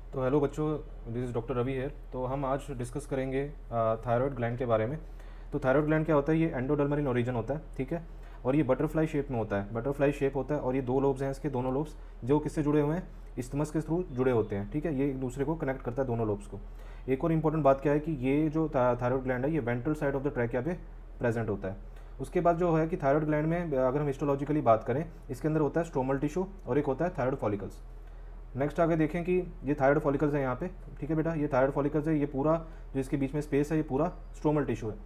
तो हेलो बच्चों, this is doctor Ravi here. तो हम आज डिस्कस करेंगे थायराइड ग्लैंड के बारे में। तो थायराइड ग्लैंड क्या होता है? ये एंडोडर्मल इन ओरिजिन होता है, ठीक है। और ये बटरफ्लाई शेप में होता है, बटरफ्लाई शेप होता है। और ये दो लोब्स हैं, इसके दोनों लोब्स जो किससे जुड़े हुए हैं? इस्टमस के थ्रू जुड़े होते हैं, ठीक है। ये एक दूसरे को कनेक्ट करता है, दोनों लोब्स को। एक और इंपॉर्टेंट बात क्या है कि ये जो थायराइड ग्लैंड है ये ventral side of the trachea पे प्रेजेंट होता है। उसके बाद जो है कि थायराइड ग्लैंड में अगर हम हिस्टोलॉजिकली बात करें, इसके अंदर होता है स्ट्रोमल टिश्यू और एक होता है थायराइड फॉलिकल्स। नेक्स्ट आगे देखें कि ये थायराइड फॉलिकल्स है यहाँ पे, ठीक है बेटा। ये थायराइड फॉलिकल्स है, ये पूरा जो इसके बीच में स्पेस है ये पूरा स्ट्रोमल टिश्यू है।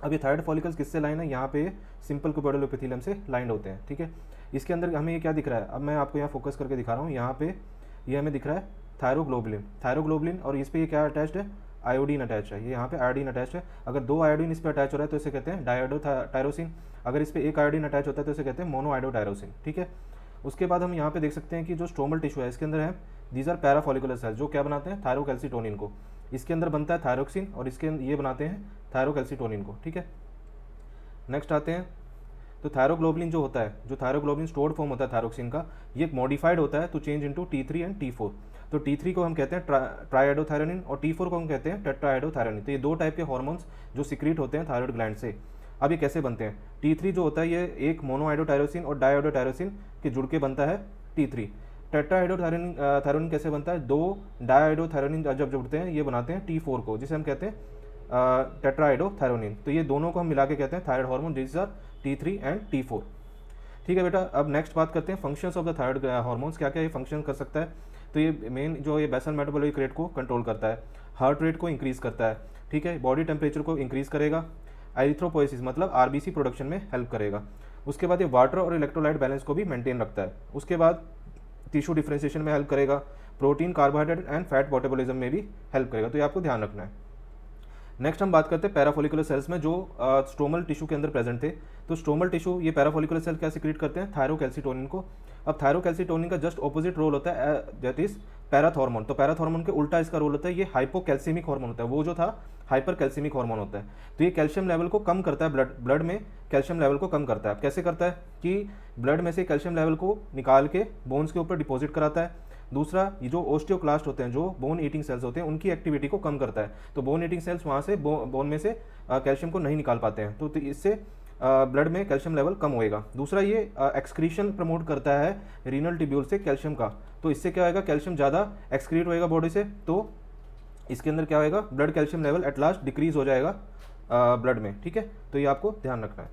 अब ये थायराइड फॉलिकल्स किससे लाइन है? यहाँ पे सिंपल क्यूबोइडल एपिथेलियम से लाइंड होते हैं, ठीक है। इसके अंदर हमें ये क्या दिख रहा है? अब मैं आपको यहाँ फोकस करके दिखा रहा हूँ। यहाँ पे ये हमें दिख रहा है थायरोग्लोबुलिन, थायरोग्लोबुलिन। और इस पर ये क्या अटैच्ड है? आयोडीन अटैच है। ये यहाँ पे आयोडीन अटैच है। अगर दो आयोडीन इस पर अटैच हो रहा है तो इसे कहते हैं डायोडो टायरोसिन। अगर इस पर एक आयोडीन अटैच होता है तो इसे कहते हैं मोनो आयोडो टायरोसिन, ठीक है। उसके बाद हम यहाँ पे देख सकते हैं कि जो स्ट्रोमल टिश्यू है इसके अंदर है दीज आर पैराफॉलिकुलर सेल्स, जो क्या बनाते हैं? थायरोकैल्सिटोनिन को। इसके अंदर बनता है थायरोक्सिन और इसके ये बनाते हैं थायरोकैल्सिटोनिन को, ठीक है। नेक्स्ट आते हैं, तो थायरोग्लोबुलिन जो होता है, जो थायरोग्लोबुलिन स्टोर्ड फॉर्म होता है थायरोक्सिन का, ये मॉडिफाइड होता है to change into T3 and T4। तो T3 को हम कहते हैं ट्राइएडोथायरोनिन और T4 को हम कहते हैं टेट्राएडोथायरोनिन। तो ये दो टाइप के हार्मोन्स जो सिक्रीट होते हैं थायराइड ग्लैंड से। अब ये कैसे बनते हैं? T3 जो होता है ये एक मोनोआइडोटायरोसिन और डाइआइडोटायरोसिन के जुड़ के बनता है T3। टेट्राहाइड्रोथायरोनिन थायरोनिन कैसे बनता है? दो डाइआइडोथायरोनिन जब जुड़ते हैं ये बनाते हैं T4 को, जिसे हम कहते हैं टेट्राहाइड्रोथायरोनिन। तो ये दोनों को हम मिला के कहते हैं thyroid hormone, this are T3 and T4, ठीक है बेटा। अब नेक्स्ट बात करते हैं functions of the thyroid hormones, क्या क्या ये फंक्शन कर सकता है। तो ये मेन जो ये बेसल मेटाबॉलिक रेट को कंट्रोल करता है, हार्ट रेट को इंक्रीज करता है, ठीक है, बॉडी टेम्परेचर को इंक्रीज करेगा, एरिथ्रोपोइसिस मतलब आरबीसी प्रोडक्शन में हेल्प करेगा। उसके बाद ये वाटर और इलेक्ट्रोलाइट बैलेंस को भी मेंटेन रखता है। उसके बाद टिश्यू डिफ्रेंशिएशन में हेल्प करेगा, protein carbohydrate and fat metabolism में भी हेल्प करेगा। तो ये आपको ध्यान रखना है। नेक्स्ट हम बात करते हैं पैराफोलिकुलर सेल्स में जो स्ट्रोमल टिश्यू के अंदर प्रेजेंट थे। तो स्ट्रोमल टिश्यू ये पैराफोलिकुलर सेल क्या सिक्रीट करते हैं? थायरोकैल्सिटोनिन को। अब थायरोकैल्सिटोनिन का जस्ट ऑपोजिट रोल होता है, दैट इज पैराथॉर्मोन। तो पैराथॉर्मोन के उल्टा इसका रोल होता है, ये हाइपोकैल्सीमिक हार्मोन होता है, वो जो था हाइपर कैल्सीमिक हार्मोन होता है। तो ये कैल्शियम लेवल को कम करता है, ब्लड में कैल्शियम लेवल को कम करता है। अब कैसे करता है कि ब्लड में से कैल्शियम लेवल को निकाल के बोन्स के ऊपर डिपॉजिट कराता है। दूसरा, ये जो ओस्टियोक्लास्ट होते हैं, जो बोन ईटिंग सेल्स होते हैं, उनकी एक्टिविटी को कम करता है। तो बोन ईटिंग सेल्स वहाँ से बोन में से कैल्शियम को नहीं निकाल पाते हैं, तो इससे ब्लड में कैल्शियम लेवल कम होएगा। दूसरा, ये एक्सक्रीशन प्रमोट करता है रीनल टिब्यूल से कैल्शियम का। तो इससे क्या होएगा? कैल्शियम ज़्यादा एक्सक्रीट होएगा बॉडी से, तो इसके अंदर क्या होएगा? Blood calcium level at last decrease हो जाएगा ब्लड में, ठीक है। तो ये आपको ध्यान रखना है।